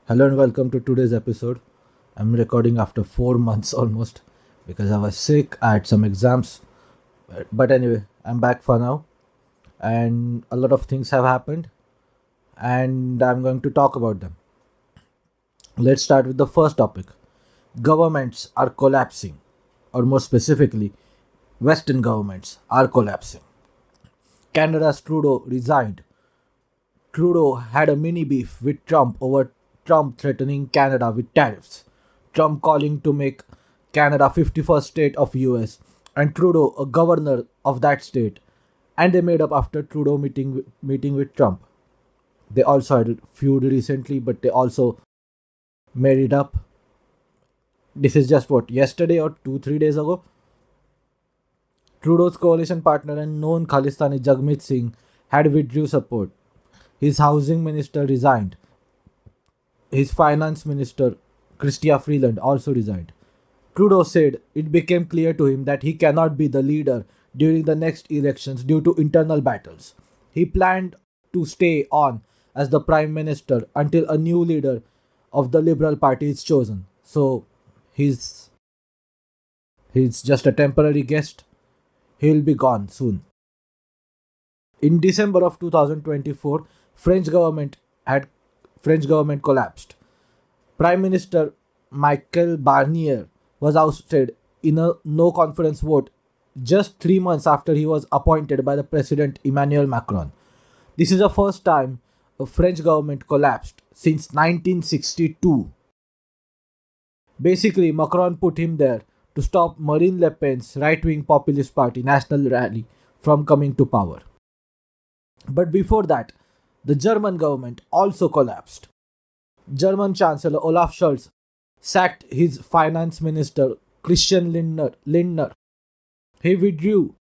Hello and welcome to today's episode. I'm recording after 4 months almost because I was sick. I had some exams. But anyway, I'm back for now and a lot of things have happened and I'm going to talk about them. Let's start with the first topic. Governments are collapsing, or more specifically, Western governments are collapsing. Canada's Trudeau resigned. Trudeau had a mini beef with Trump over Trump threatening Canada with tariffs, Trump calling to make Canada 51st state of US, and Trudeau a governor of that state. And they made up after Trudeau meeting with Trump. They also had a feud recently, but they also made it up. This is just what, yesterday or 2 3 days ago. Trudeau's coalition partner and known Khalistani Jagmeet Singh had withdrew support. His housing minister resigned. His finance minister, Chrystia Freeland, also resigned. Trudeau said it became clear to him that he cannot be the leader during the next elections due to internal battles. He planned to stay on as the prime minister until a new leader of the Liberal Party is chosen. So he's he's just a temporary guest. He'll be gone soon. In December of 2024, French government had French government collapsed. Prime Minister Michel Barnier was ousted in a no confidence vote just 3 months after he was appointed by the President Emmanuel Macron. This is the first time a French government collapsed since 1962. Basically, Macron put him there to stop Marine Le Pen's right wing populist party National Rally from coming to power. But before that, the German government also collapsed. German Chancellor Olaf Scholz sacked his finance minister Christian Lindner. He withdrew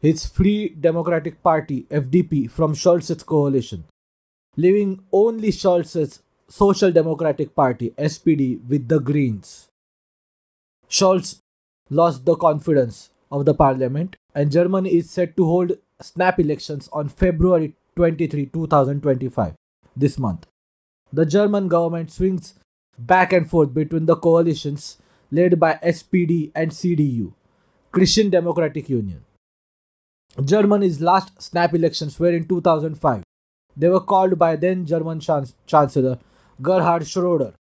his Free Democratic Party FDP from Scholz's coalition, leaving only Scholz's Social Democratic Party SPD with the Greens. Scholz lost the confidence of the parliament, and Germany is set to hold snap elections on February 23, 2025, this month. The German government swings back and forth between the coalitions led by SPD and CDU, Christian Democratic Union. Germany's last snap elections were in 2005. They were called by then German Chancellor Gerhard Schröder,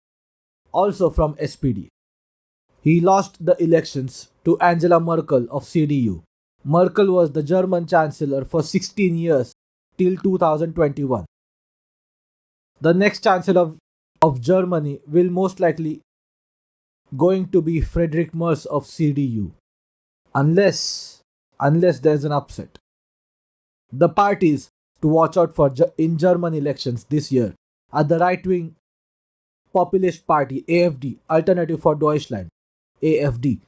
also from SPD. He lost the elections to Angela Merkel of CDU. Merkel was the German Chancellor for 16 years till 2021. The next Chancellor of Germany will most likely going to be Friedrich Merz of CDU, unless there's an upset. The parties to watch out for in German elections this year are the right-wing populist party AfD, Alternative for Deutschland (AfD),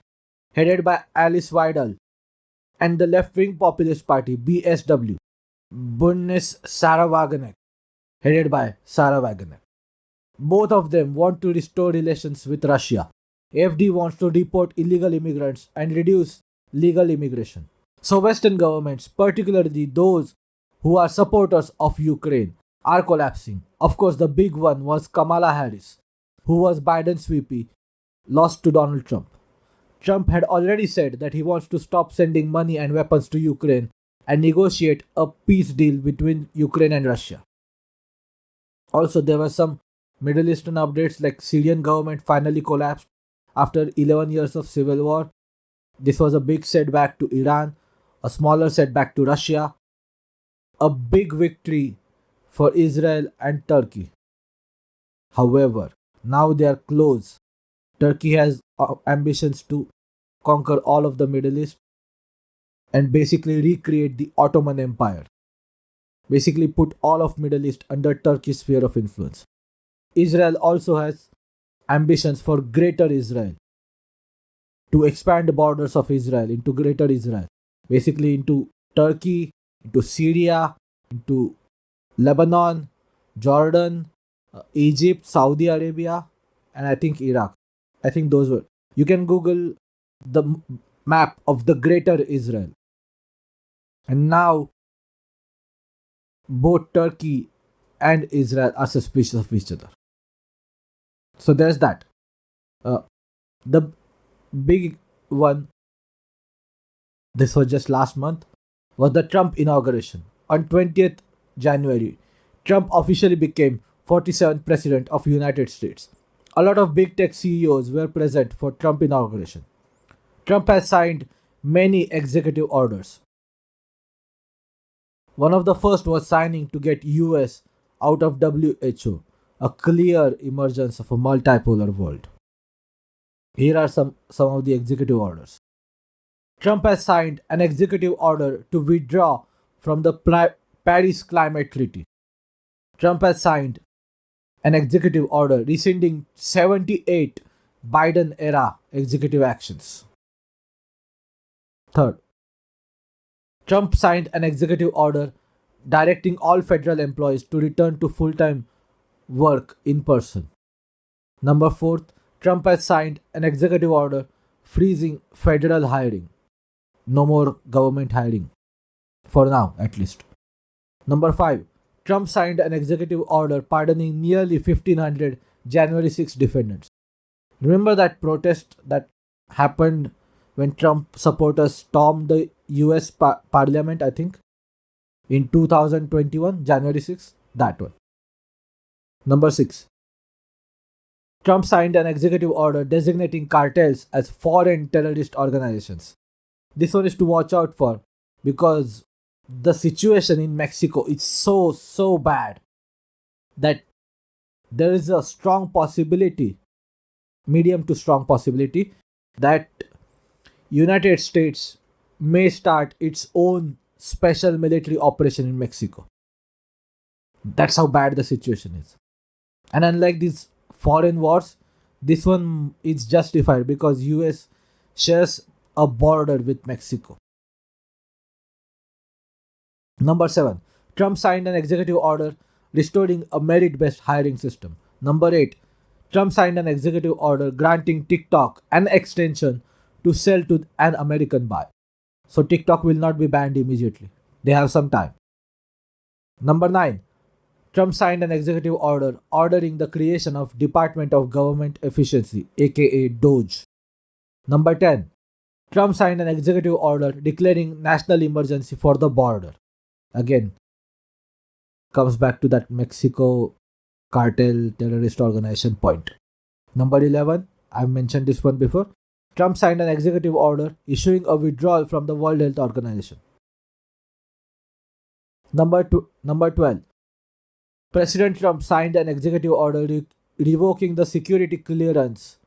headed by Alice Weidel, and the left-wing populist party BSW, Bundes Sarah Wagener, headed by Sarah Wagener. Both of them want to restore relations with Russia. AfD wants to deport illegal immigrants and reduce legal immigration. So Western governments, particularly those who are supporters of Ukraine, are collapsing. Of course, the big one was Kamala Harris, who was Biden's VP, lost to Donald Trump. Trump had already said that he wants to stop sending money and weapons to Ukraine and negotiate a peace deal between Ukraine and Russia. Also, there were some Middle Eastern updates like Syrian government finally collapsed after 11 years of civil war. This was a big setback to Iran, a smaller setback to Russia, a big victory for Israel and Turkey. However, now they are close. Turkey has ambitions to conquer all of the Middle East and basically recreate the Ottoman Empire. Basically put all of Middle East under Turkey's sphere of influence. Israel also has ambitions for Greater Israel, to expand the borders of Israel into Greater Israel, basically into Turkey, into Syria, into Lebanon, Jordan, Egypt, Saudi Arabia, and I think Iraq. I think those were. You can Google the map of the Greater Israel. And now both Turkey and Israel are suspicious of each other. So there's that. Uh, the big one, this was just last month, was the Trump inauguration. On 20th January, Trump officially became 47th President of United States. A lot of big tech CEOs were present for Trump inauguration. Trump has signed many executive orders. One of the first was signing to get US out of WHO, a clear emergence of a multipolar world. Here are some of the executive orders. Trump has signed an executive order to withdraw from the Paris Climate Treaty. Trump has signed an executive order rescinding 78 Biden era executive actions. Third, Trump signed an executive order directing all federal employees to return to full time work in person. Number four, Trump has signed an executive order freezing federal hiring. No more government hiring, for now at least. Number 5, Trump signed an executive order pardoning nearly 1,500 January 6 defendants. Remember that protest that happened when Trump supporters stormed the US Parliament, I think, in 2021, January 6th? That one. Number 6, Trump signed an executive order designating cartels as foreign terrorist organizations. This one is to watch out for because the situation in Mexico is so bad that there is a strong possibility, medium to strong possibility, that United States may start its own special military operation in Mexico. That's how bad the situation is. And unlike these foreign wars, this one is justified because US shares a border with Mexico. Number 7, Trump signed an executive order restoring a merit based hiring system. Number 8, Trump signed an executive order granting TikTok an extension to sell to an American buy. So TikTok will not be banned immediately. They have some time. Number 9, Trump signed an executive order ordering the creation of Department of Government Efficiency, aka DOGE. Number 10, Trump signed an executive order declaring national emergency for the border. Again, comes back to that Mexico cartel terrorist organization point. Number 11, I've mentioned this one before. Trump signed an executive order issuing a withdrawal from the World Health Organization. Number 12, President Trump signed an executive order revoking the security clearance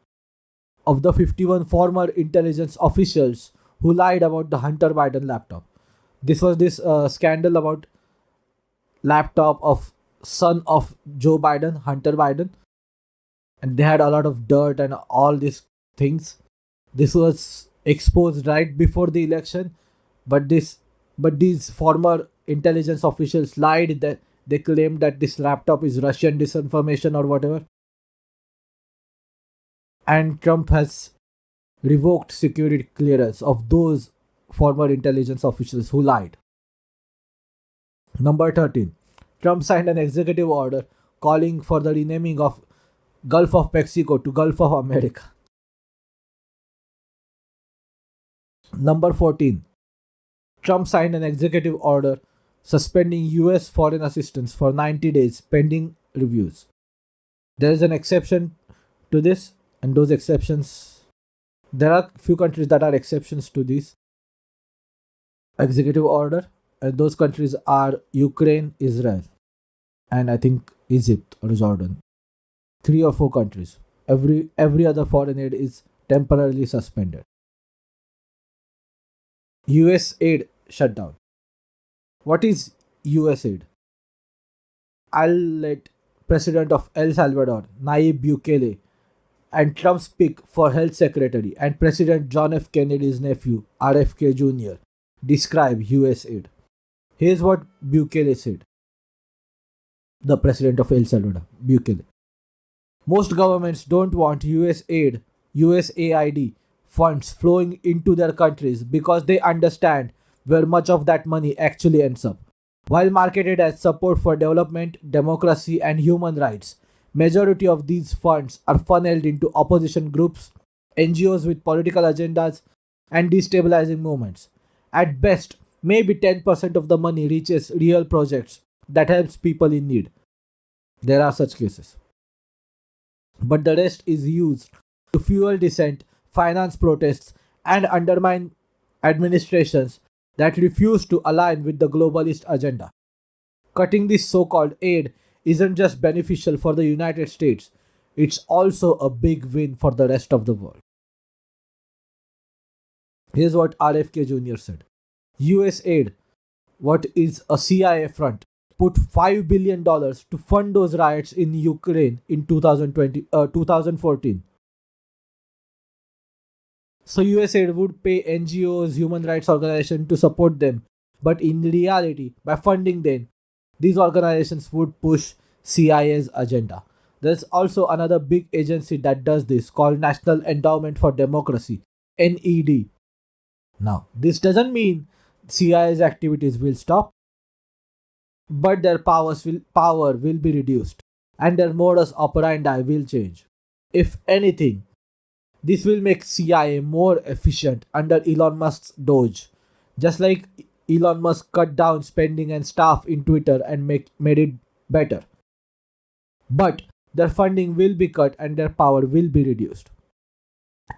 of the 51 former intelligence officials who lied about the Hunter Biden laptop. This was this scandal about laptop of son of Joe Biden, Hunter Biden, and they had a lot of dirt and all these things. This was exposed right before the election, but these former intelligence officials lied that they claimed that this laptop is Russian disinformation or whatever. And Trump has revoked security clearance of those former intelligence officials who lied. Number 13, Trump signed an executive order calling for the renaming of Gulf of Mexico to Gulf of America. Number 14, Trump signed an executive order suspending US foreign assistance for 90 days pending reviews. There is an exception to this, and those exceptions, there are few countries that are exceptions to this executive order, and those countries are Ukraine, Israel, and I think Egypt or Jordan. 3 or 4 countries. Every other foreign aid is temporarily suspended. USAID shutdown. What is USAID? I'll let President of El Salvador, Nayib Bukele, and Trump's pick for Health Secretary and President John F. Kennedy's nephew, RFK Jr., describe USAID. Here's what Bukele said. The President of El Salvador, Bukele. Most governments don't want USAID funds flowing into their countries because they understand where much of that money actually ends up. While marketed as support for development, democracy, and human rights, Majority of these funds are funneled into opposition groups, NGOs with political agendas, and destabilizing movements. At best, maybe 10% of the money reaches real projects that helps people in need. There are such cases. But the rest is used to fuel dissent, finance protests, and undermine administrations that refuse to align with the globalist agenda. Cutting this so called aid isn't just beneficial for the United States, it's also a big win for the rest of the world. Here's what RFK Jr. said: USAID, what is a CIA front, put $5 billion to fund those riots in Ukraine in 2014. So USAID would pay NGOs, human rights organizations to support them, but in reality, by funding them, these organizations would push CIA's agenda. There's also another big agency that does this called National Endowment for Democracy, NED. Now, this doesn't mean CIA's activities will stop, but their power will be reduced and their modus operandi will change. If anything, this will make CIA more efficient under Elon Musk's Doge, just like Elon Musk cut down spending and staff in Twitter and made it better. But their funding will be cut and their power will be reduced.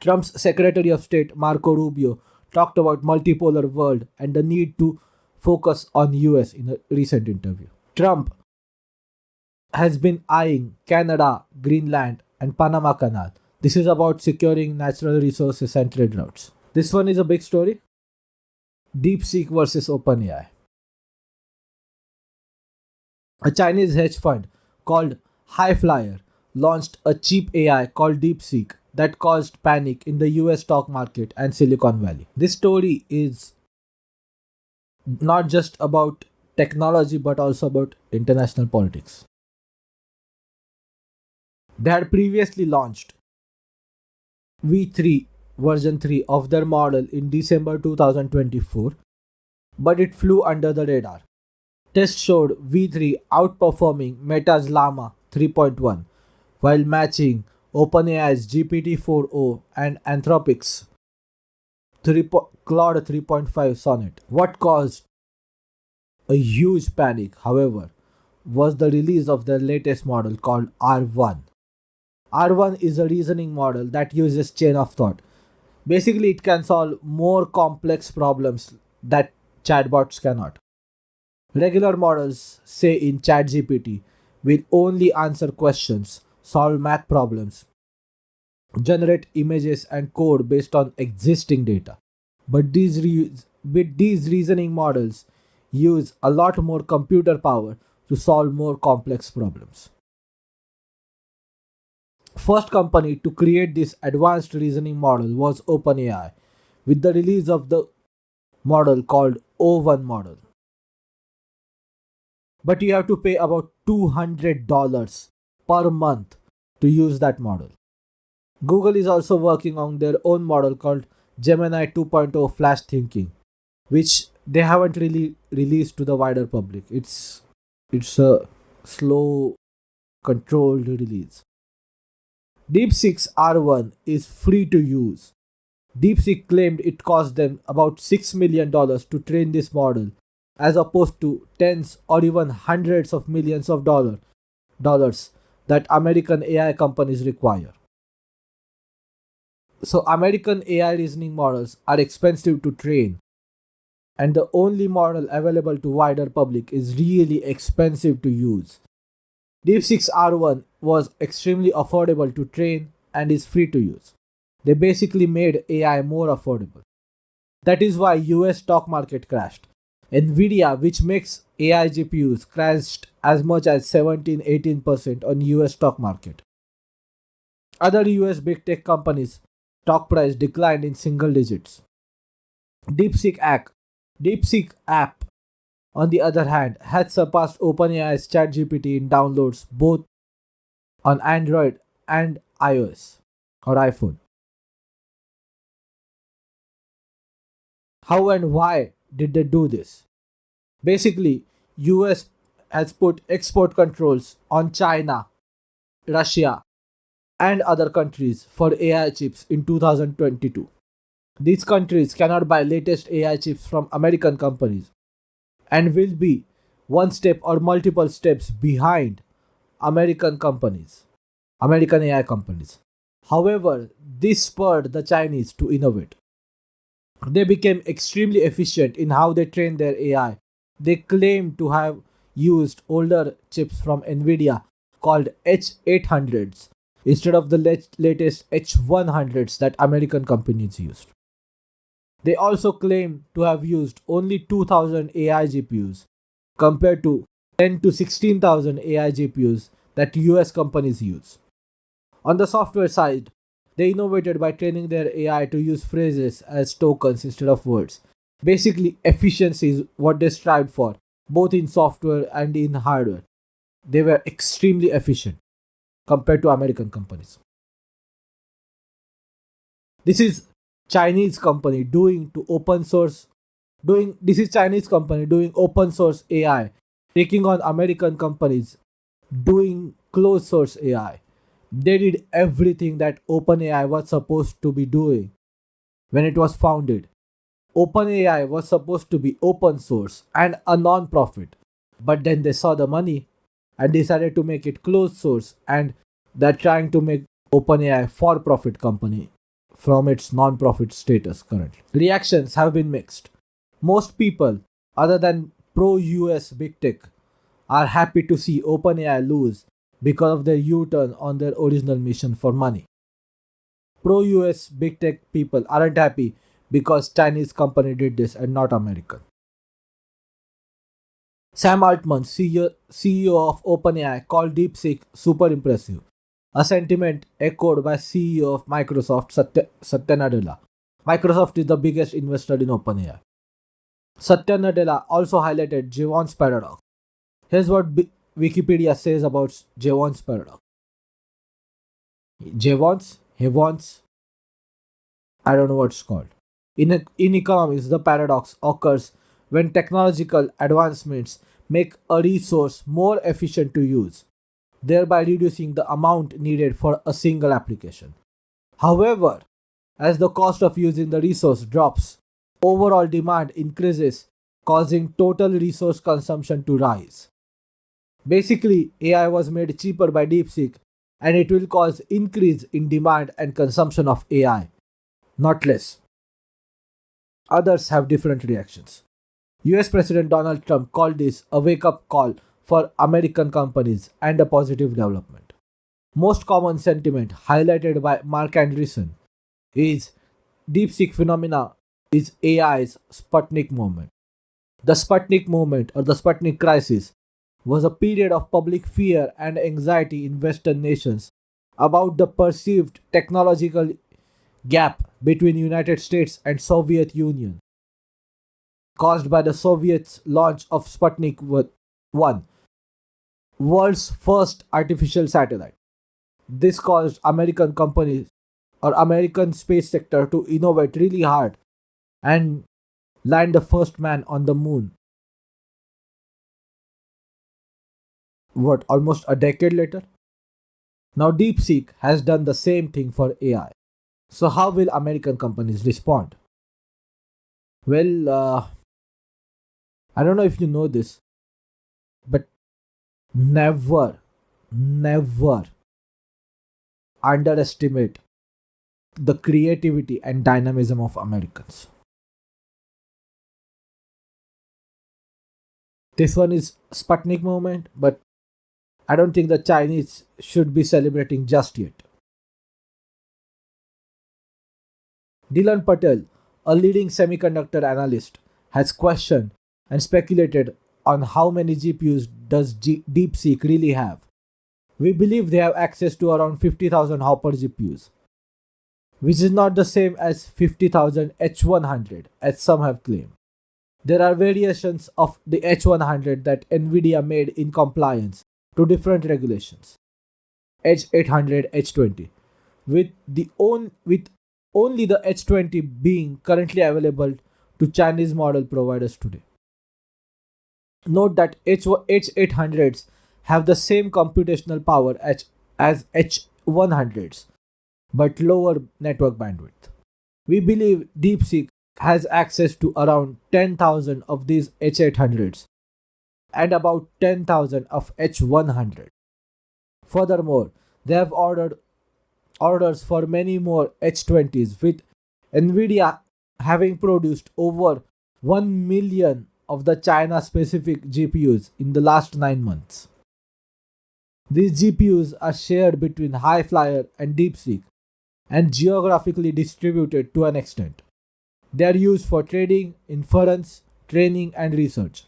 Trump's Secretary of State Marco Rubio talked about multipolar world and the need to focus on US in a recent interview. Trump has been eyeing Canada, Greenland, and Panama Canal. This is about securing natural resources and trade routes. This one is a big story. Deepseek versus OpenAI. A Chinese hedge fund called Highflyer launched a cheap AI called Deepseek that caused panic in the US stock market and Silicon Valley. This story is not just about technology but also about international politics. They had previously launched V3 version 3 of their model in December 2024, but it flew under the radar. Tests showed V3 outperforming Meta's Llama 3.1 while matching OpenAI's GPT-4o and Anthropic's Claude 3.5 Sonnet. What caused a huge panic, however, was the release of their latest model called R1. R1 is a reasoning model that uses chain of thought. Basically, it can solve more complex problems that chatbots cannot. Regular models, say in ChatGPT, will only answer questions, solve math problems, generate images and code based on existing data. But these reasoning models use a lot more computer power to solve more complex problems. First company to create this advanced reasoning model was OpenAI with the release of the model called O1 model. But you have to pay about $200 per month to use that model. Google is also working on their own model called Gemini 2.0 Flash Thinking, which they haven't really released to the wider public. It's a slow, controlled release. DeepSeek's R1 is free to use. DeepSeek claimed it cost them about $6 million to train this model, as opposed to tens or even hundreds of millions of dollars that American AI companies require. So American AI reasoning models are expensive to train, and the only model available to wider public is really expensive to use. DeepSeek's R1 was extremely affordable to train and is free to use. They basically made AI more affordable. That is why US stock market crashed. Nvidia, which makes AI GPUs, crashed as much as 17-18% on US stock market. Other US big tech companies' stock price declined in single digits. DeepSeek app, on the other hand, has surpassed OpenAI's ChatGPT in downloads both on Android and iOS or iPhone. How and why did they do this? Basically, US has put export controls on China Russia, and other countries for AI chips in 2022. These countries cannot buy latest AI chips from American companies and will be one step or multiple steps behind American companies, American AI companies. However, this spurred the Chinese to innovate. They became extremely efficient in how they trained their AI. They claim to have used older chips from Nvidia called H800s instead of the latest H100s that American companies used. They also claim to have used only 2000 AI GPUs compared to 10 to 16,000 AI GPUs that US companies use. On the software side, they innovated by training their AI to use phrases as tokens instead of words. Basically, efficiency is what they strived for, both in software and in hardware. They were extremely efficient compared to American companies. This is Chinese company doing to open source doing this is Chinese company doing open source AI, taking on American companies doing closed source AI. They did everything that OpenAI was supposed to be doing when it was founded. OpenAI was supposed to be open source and a non-profit, but then they saw the money and decided to make it closed source, and they're trying to make OpenAI for-profit company from its non-profit status currently. Reactions have been mixed. Most people, other than pro-US big tech, are happy to see OpenAI lose because of their U-turn on their original mission for money. Pro-US big tech people aren't happy because Chinese company did this and not American. Sam Altman, CEO of OpenAI, called Deepseek super impressive, a sentiment echoed by CEO of Microsoft Satya Nadella. Microsoft is the biggest investor in OpenAI. Satya Nadella also highlighted Jevons paradox. Here's what Wikipedia says about Jevons paradox. Jevons, I don't know what it's called. In economics, the paradox occurs when technological advancements make a resource more efficient to use, thereby reducing the amount needed for a single application. However, as the cost of using the resource drops, overall demand increases, causing total resource consumption to rise. Basically, AI was made cheaper by DeepSeek, and it will cause increase in demand and consumption of AI, not less. Others have different reactions. US President Donald Trump called this a wake up call for American companies and a positive development. Most common sentiment highlighted by Mark Andreessen is DeepSeek phenomena is AI's Sputnik movement. The Sputnik movement or the Sputnik crisis was a period of public fear and anxiety in Western nations about the perceived technological gap between United States and Soviet Union caused by the Soviets' launch of Sputnik 1, world's first artificial satellite. This caused American companies or American space sector to innovate really hard and land the first man on the moon. What, almost a decade later? Now DeepSeek has done the same thing for AI. So how will American companies respond? Well, I don't know if you know this, but never underestimate the creativity and dynamism of Americans. This one is Sputnik moment, but I don't think the Chinese should be celebrating just yet. Dylan Patel, a leading semiconductor analyst, has questioned and speculated on how many GPUs does DeepSeek really have. We believe they have access to around 50,000 Hopper GPUs, which is not the same as 50,000 H100 as some have claimed. There are variations of the H100 that Nvidia made in compliance to different regulations. H800, H20, with only the H20 being currently available to Chinese model providers today. Note that H800s have the same computational power as H100s, but lower network bandwidth. We believe Deepseek has access to around 10,000 of these H800s and about 10,000 of H100. Furthermore, they have ordered orders for many more H20s, with Nvidia having produced over 1 million of the China specific GPUs in the last 9 months. These GPUs are shared between Highflyer and DeepSeek and geographically distributed to an extent. They are used for trading, inference, training, and research.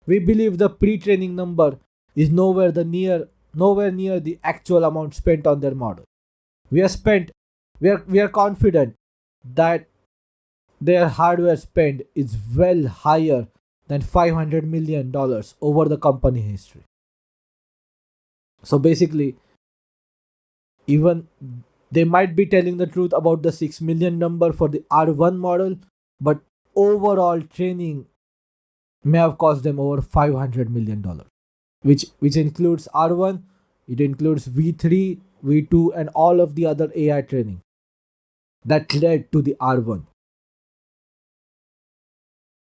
We believe the pre-training number is nowhere near the actual amount spent on their model. We are spent we are confident that their hardware spend is well higher than $500 million over the company history. So basically, even they might be telling the truth about the 6 million number for the R1 model, but overall training may have cost them over $500 million, which includes R1, it includes V3, V2, and all of the other AI training that led to the R1.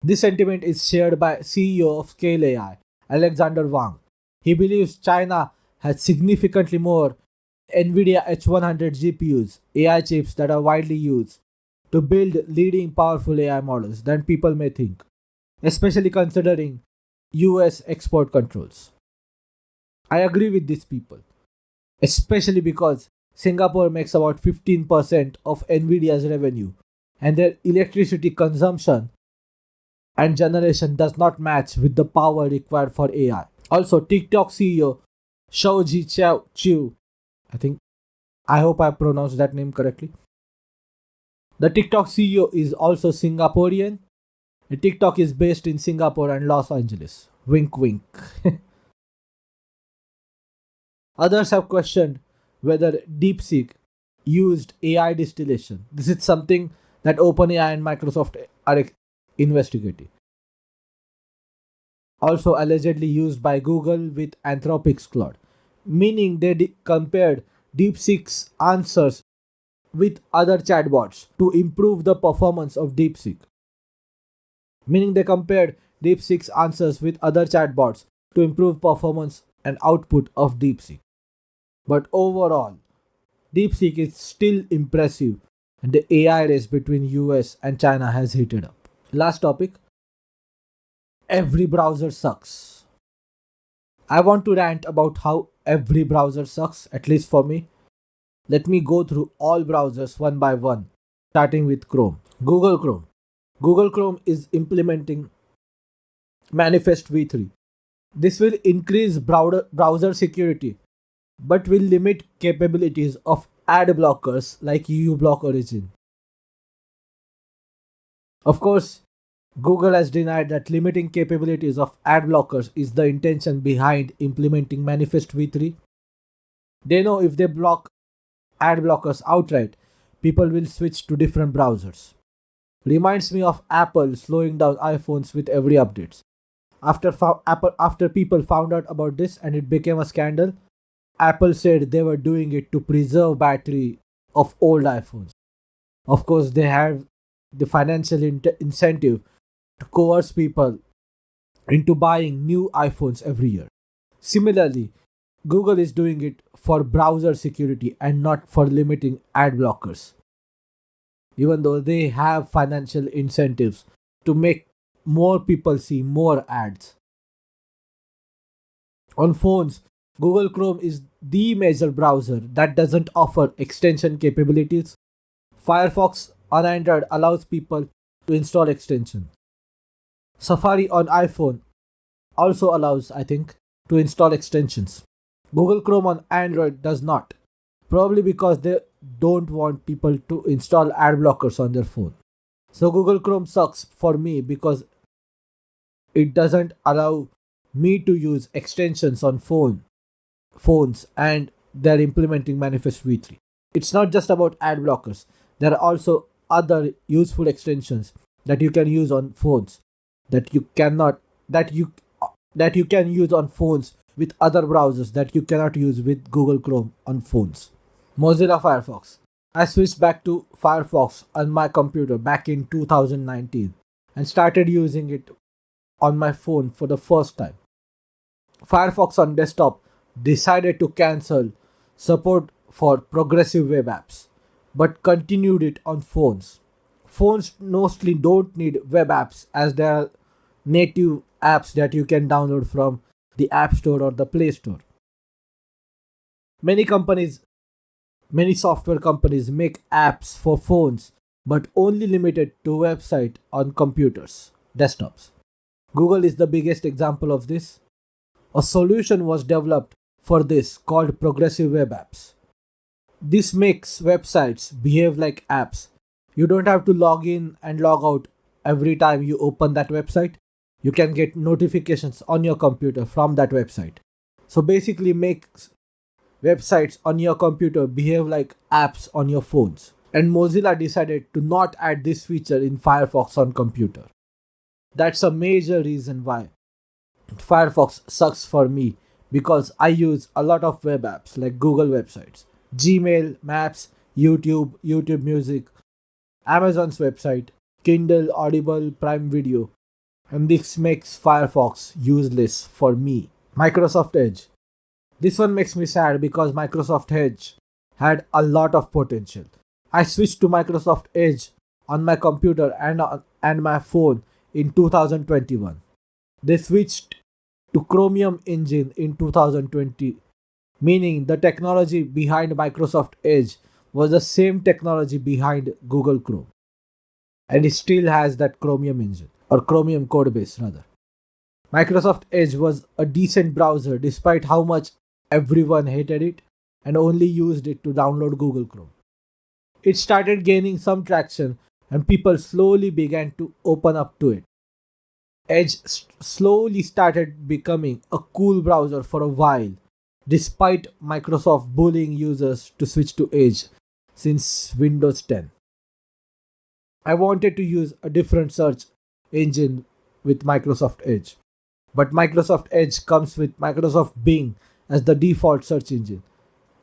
This sentiment is shared by CEO of Scale AI, Alexander Wang. He believes China has significantly more NVIDIA H100 GPUs, AI chips that are widely used to build leading powerful AI models than people may think, especially considering US export controls. I agree with these people, especially because Singapore makes about 15% of NVIDIA's revenue, and their electricity consumption and generation does not match with the power required for AI. Also, TikTok CEO Shou Ji Chiu, I think, I hope I pronounced that name correctly. The TikTok CEO is also Singaporean. The TikTok is based in Singapore and Los Angeles. Wink wink. Others have questioned whether DeepSeek used AI distillation. This is something that OpenAI and Microsoft are investigating. Also allegedly used by Google with Anthropic's Claude, meaning they compared DeepSeek's answers with other chatbots to improve the performance of DeepSeek. Meaning they compared DeepSeek's answers with other chatbots to improve performance and output of DeepSeek. But overall, DeepSeek is still impressive and the AI race between US and China has heated up. Last topic, every browser sucks. I want to rant about how every browser sucks, at least for me. Let me go through all browsers one by one, starting with Chrome. Google Chrome. Google Chrome is implementing Manifest v3. This will increase browser security but will limit capabilities of ad blockers like uBlock Origin. Of course, Google has denied that limiting capabilities of ad blockers is the intention behind implementing Manifest v3. They know if they block ad blockers outright, people will switch to different browsers. Reminds me of Apple slowing down iPhones with every update. After people found out about this and it became a scandal, Apple said they were doing it to preserve battery of old iPhones. Of course, they have the financial incentive to coerce people into buying new iPhones every year. Similarly, Google is doing it for browser security and not for limiting ad blockers, even though they have financial incentives to make more people see more ads. On phones, Google Chrome is the major browser that doesn't offer extension capabilities. Firefox on Android allows people to install extensions. Safari on iPhone also allows, I think, to install extensions. Google Chrome on Android does not, probably because they don't want people to install ad blockers on their phone. So Google Chrome sucks for me because it doesn't allow me to use extensions on phones, and they're implementing Manifest v3. It's not just about ad blockers. There are also other useful extensions that you can use on phones that you cannot that you can use on phones with other browsers that you cannot use with Google Chrome on phones. Mozilla Firefox. I switched back to Firefox on my computer back in 2019 and started using it on my phone for the first time. Firefox on desktop decided to cancel support for progressive web apps, but continued it on phones. Phones mostly don't need web apps as they are native apps that you can download from the App Store or the Play Store. Many companies, many software companies make apps for phones, but only limited to website on computers, desktops. Google is the biggest example of this. A solution was developed for this called progressive web apps. This makes websites behave like apps. You don't have to log in and log out every time you open that website. You can get notifications on your computer from that website. So basically makes websites on your computer behave like apps on your phones. And Mozilla decided to not add this feature in Firefox on computer. That's a major reason why Firefox sucks for me, because I use a lot of web apps like Google websites, Gmail, Maps, YouTube Music, Amazon's website, Kindle, Audible, Prime Video, and this makes Firefox useless for me. Microsoft Edge. This one makes me sad because Microsoft Edge had a lot of potential. I switched to Microsoft Edge on my computer and my phone in 2021. They switched to Chromium engine in 2020, meaning the technology behind Microsoft Edge was the same technology behind Google Chrome. And it still has that Chromium engine, or Chromium codebase rather. Microsoft Edge was a decent browser despite how much everyone hated it and only used it to download Google Chrome. It started gaining some traction and people slowly began to open up to it. Edge slowly started becoming a cool browser for a while, despite Microsoft bullying users to switch to Edge since Windows 10. I wanted to use a different search engine with Microsoft Edge, but Microsoft Edge comes with Microsoft Bing as the default search engine,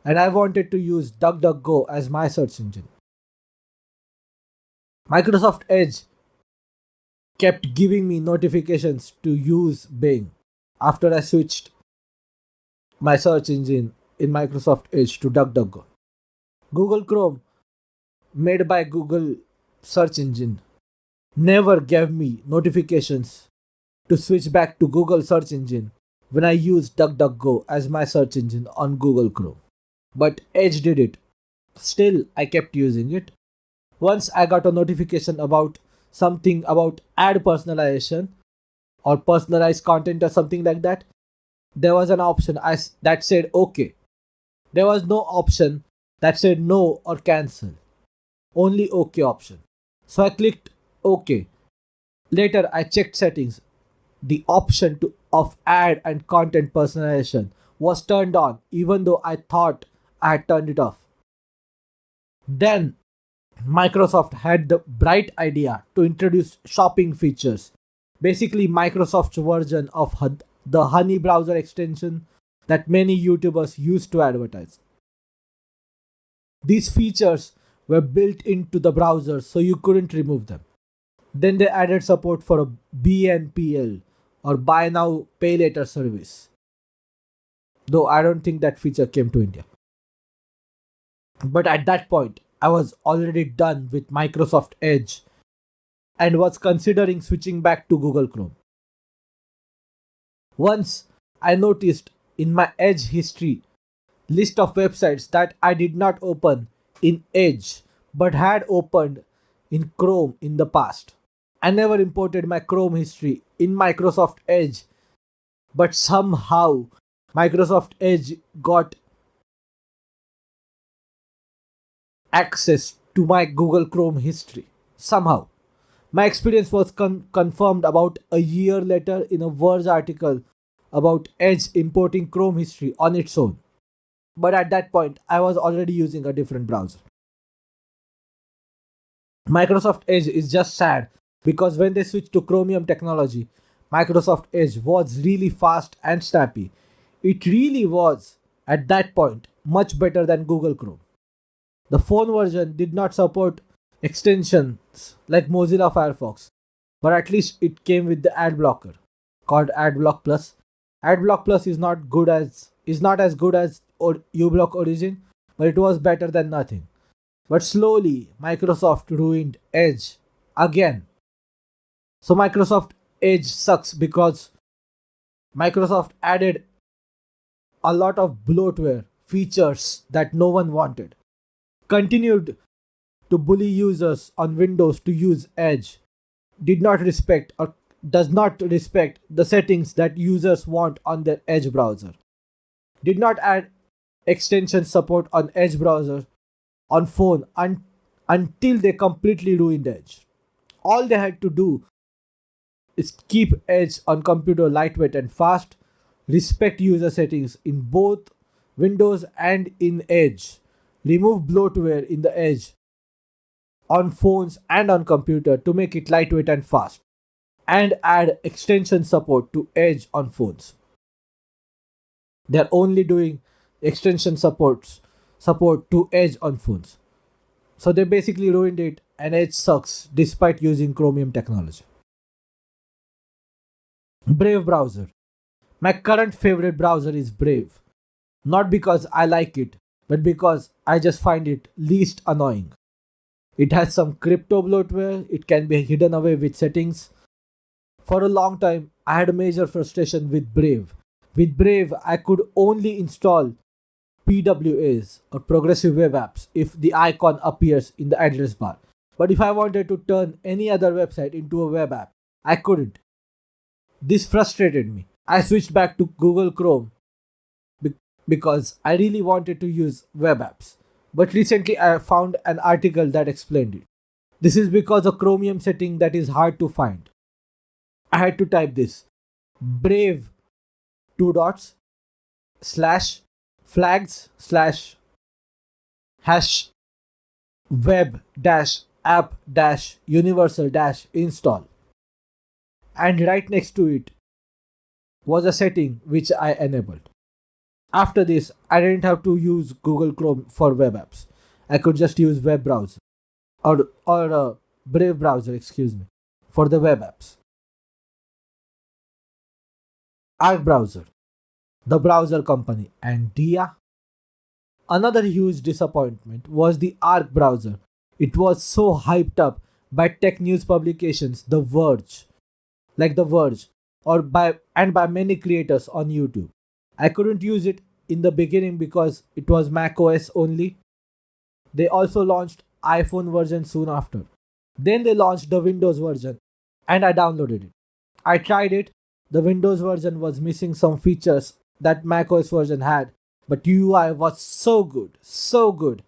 and I wanted to use DuckDuckGo as my search engine. Microsoft Edge kept giving me notifications to use Bing after I switched my search engine in Microsoft Edge to DuckDuckGo. Google Chrome, made by Google search engine, never gave me notifications to switch back to Google search engine when I used DuckDuckGo as my search engine on Google Chrome. But Edge did it. Still, I kept using it. Once I got a notification about something about ad personalization or personalized content or something like that, there was an option that said OK. There was no option that said no or cancel. Only OK option. So I clicked OK. Later I checked settings. The option of ad and content personalization was turned on even though I thought I had turned it off. Then Microsoft had the bright idea to introduce shopping features. Basically Microsoft's version of the Honey browser extension that many YouTubers used to advertise. These features were built into the browser so you couldn't remove them. Then they added support for a BNPL or Buy Now Pay Later service. Though I don't think that feature came to India. But at that point, I was already done with Microsoft Edge and was considering switching back to Google Chrome. Once I noticed in my Edge history list of websites that I did not open in Edge but had opened in Chrome in the past. I never imported my Chrome history in Microsoft Edge, but somehow Microsoft Edge got access to my Google Chrome history. Somehow. My experience was confirmed about a year later in a Verge article about Edge importing Chrome history on its own. But at that point, I was already using a different browser. Microsoft Edge is just sad because when they switched to Chromium technology, Microsoft Edge was really fast and snappy. It really was, at that point, much better than Google Chrome. The phone version did not support extensions like Mozilla Firefox, but at least it came with the ad blocker called AdBlock Plus. AdBlock Plus is not as good as uBlock Origin, but it was better than nothing. But slowly, Microsoft ruined Edge again. So Microsoft Edge sucks because Microsoft added a lot of bloatware features that no one wanted. Continued to bully users on Windows to use Edge. Did not respect or does not respect the settings that users want on their Edge browser. Did not add extension support on Edge browser on phone until they completely ruined Edge. All they had to do is keep Edge on computer lightweight and fast, respect user settings in both Windows and in Edge, remove bloatware in the Edge on phones and on computer to make it lightweight and fast, and add extension support to Edge on phones. They're only doing extension support to Edge on phones. So they basically ruined it, and Edge sucks despite using Chromium technology. Brave browser. My current favorite browser is Brave. Not because I like it, but because I just find it least annoying. It has some crypto bloatware, it can be hidden away with settings. For a long time, I had a major frustration with Brave. With Brave, I could only install PWAs or progressive web apps if the icon appears in the address bar. But if I wanted to turn any other website into a web app, I couldn't. This frustrated me. I switched back to Google Chrome because I really wanted to use web apps. But recently I found an article that explained it. This is because a Chromium setting that is hard to find. I had to type this: Brave two dots slash flags slash hash web dash app dash universal dash install. And right next to it was a setting which I enabled. After this, I didn't have to use Google Chrome for web apps. I could just use web browser or Brave browser, for the web apps. Arc browser, the browser company, and Dia. Another huge disappointment was the Arc browser. It was so hyped up by tech news publications, The Verge, by many creators on YouTube. I couldn't use it in the beginning because it was macOS only. They also launched iPhone version soon after. Then they launched the Windows version and I downloaded it. I tried it. The Windows version was missing some features that macOS version had, but UI was so good, so good.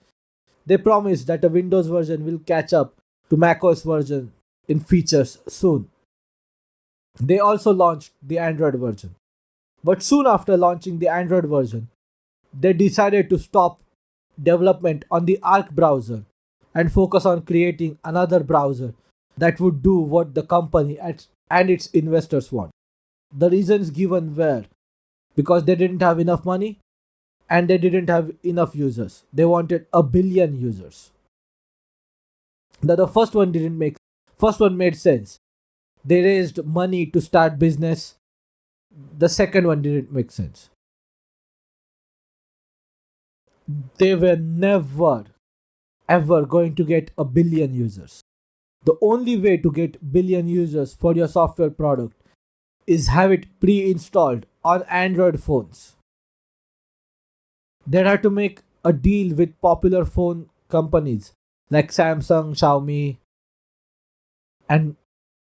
They promised that a Windows version will catch up to macOS version in features soon. They also launched the Android version. But soon after launching the Android version, they decided to stop development on the Arc browser and focus on creating another browser that would do what the company and its investors want. The reasons given were because they didn't have enough money and they didn't have enough users. They wanted a billion users. The first one made sense. They raised money to start business. The second one didn't make sense. They were never ever going to get a billion users. The only way to get billion users for your software product is have it pre-installed on Android phones. They had to make a deal with popular phone companies like Samsung, Xiaomi, and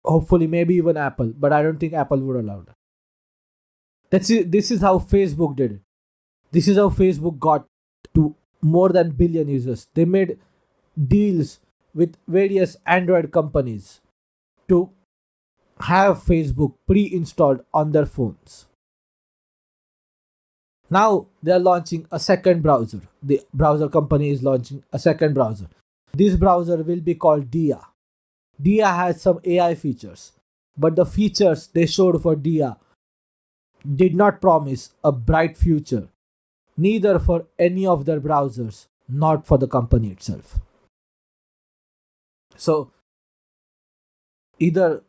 hopefully maybe even Apple, but I don't think Apple would allow that. This is how Facebook did it. This is how Facebook got to more than billion users. They made deals with various Android companies to have Facebook pre-installed on their phones. Now they are launching a second browser. The browser company is launching a second browser. This browser will be called Dia. Dia has some AI features, but the features they showed for Dia did not promise a bright future, neither for any of their browsers, not for the company itself. So either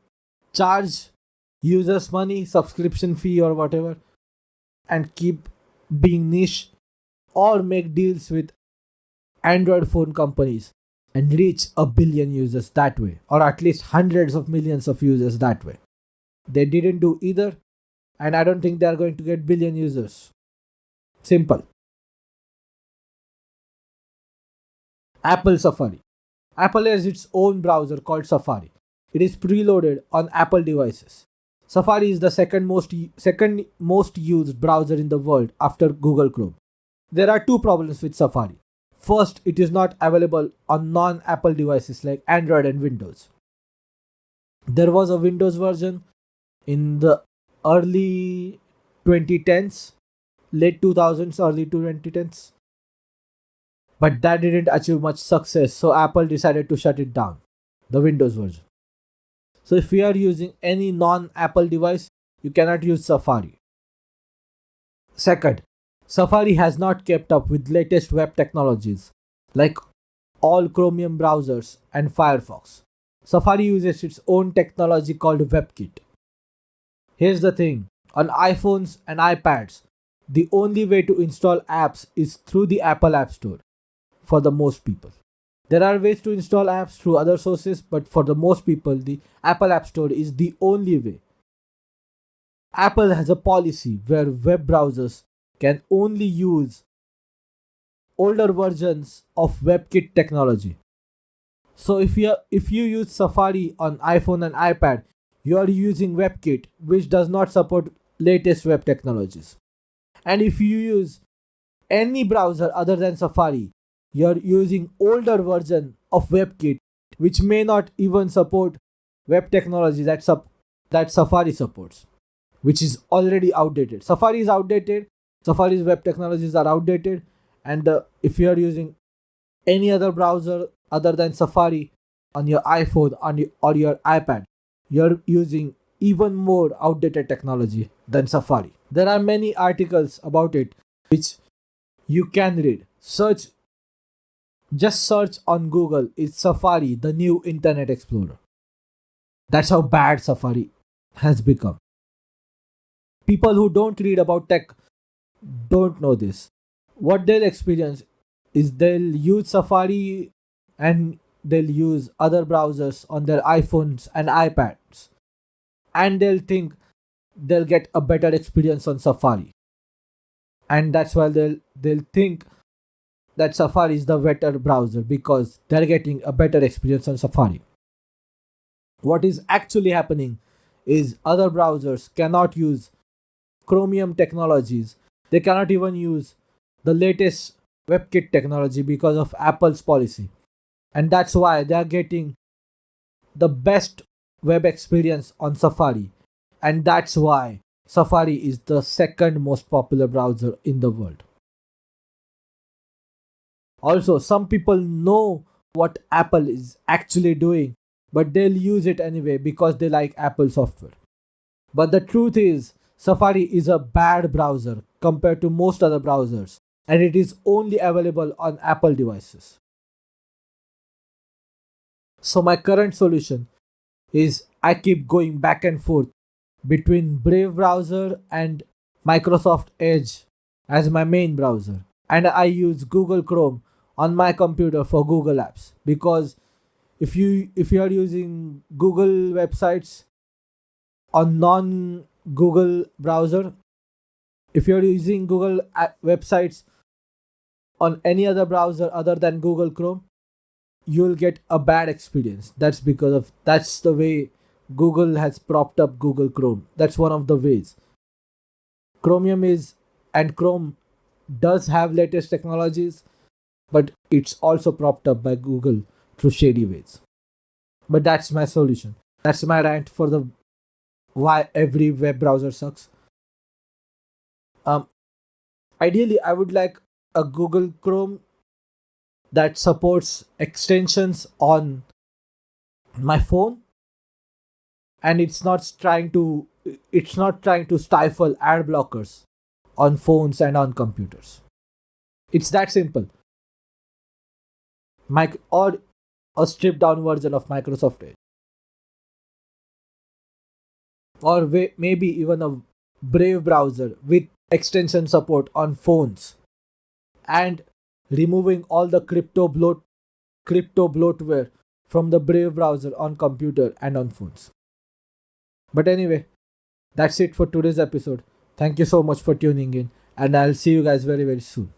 charge users money, subscription fee, or whatever, and keep being niche, or make deals with Android phone companies and reach a billion users that way, or at least hundreds of millions of users that way. They didn't do either, and I don't think they are going to get billion users. Simple. Apple Safari. Apple has its own browser called Safari. It is preloaded on Apple devices. Safari is the second most used browser in the world after Google Chrome. There are two problems with Safari. First, it is not available on non-Apple devices like Android and Windows. There was a Windows version in the early 2010s, late 2000s, early 2010s, but that didn't achieve much success, so Apple decided to shut it down, the Windows version. So if you are using any non-Apple device, you cannot use Safari. Second, Safari has not kept up with latest web technologies like all Chromium browsers and Firefox. Safari uses its own technology called WebKit. Here's the thing, on iPhones and iPads, the only way to install apps is through the Apple App Store for the most people. There are ways to install apps through other sources, but for the most people, the Apple App Store is the only way. Apple has a policy where web browsers can only use older versions of WebKit technology. So if you use Safari on iPhone and iPad, you are using WebKit, which does not support latest web technologies. And if you use any browser other than Safari, you are using older version of WebKit, which may not even support web technology that Safari supports, which is already outdated. Safari is outdated. Safari's web technologies are outdated, and if you are using any other browser other than Safari on your iPhone or your iPad, you're using even more outdated technology than Safari. There are many articles about it which you can read. Just search on Google, is Safari the new Internet Explorer? That's how bad Safari has become. People who don't read about tech don't know this. What they'll experience is they'll use Safari and they'll use other browsers on their iPhones and iPads, and they'll think they'll get a better experience on Safari, and that's why they'll think that Safari is the better browser because they're getting a better experience on Safari. What is actually happening is other browsers cannot use Chromium technologies. They cannot even use the latest WebKit technology because of Apple's policy. And that's why they are getting the best web experience on Safari. And that's why Safari is the second most popular browser in the world. Also, some people know what Apple is actually doing, but they'll use it anyway because they like Apple software. But the truth is, Safari is a bad browser compared to most other browsers, and it is only available on Apple devices. So, my current solution is I keep going back and forth between Brave browser and Microsoft Edge as my main browser, and I use Google Chrome on my computer for Google Apps because if you are using Google websites on non Google browser, if you're using Google websites on any other browser other than Google Chrome, you'll get a bad experience. That's the way Google has propped up Google Chrome. That's one of the ways. Chromium is and Chrome does have latest technologies, but it's also propped up by Google through shady ways. But that's my solution. That's my rant for the why every web browser sucks. Um, Ideally, I would like a Google Chrome that supports extensions on my phone and it's not trying to it's not trying to stifle ad blockers on phones and on computers. It's that simple. Or a stripped down version of Microsoft Edge, or maybe even a Brave browser with extension support on phones, and removing all the crypto bloatware from the Brave browser on computer and on phones. But anyway, that's it for today's episode. Thank you so much for tuning in, and I'll see you guys very, very soon.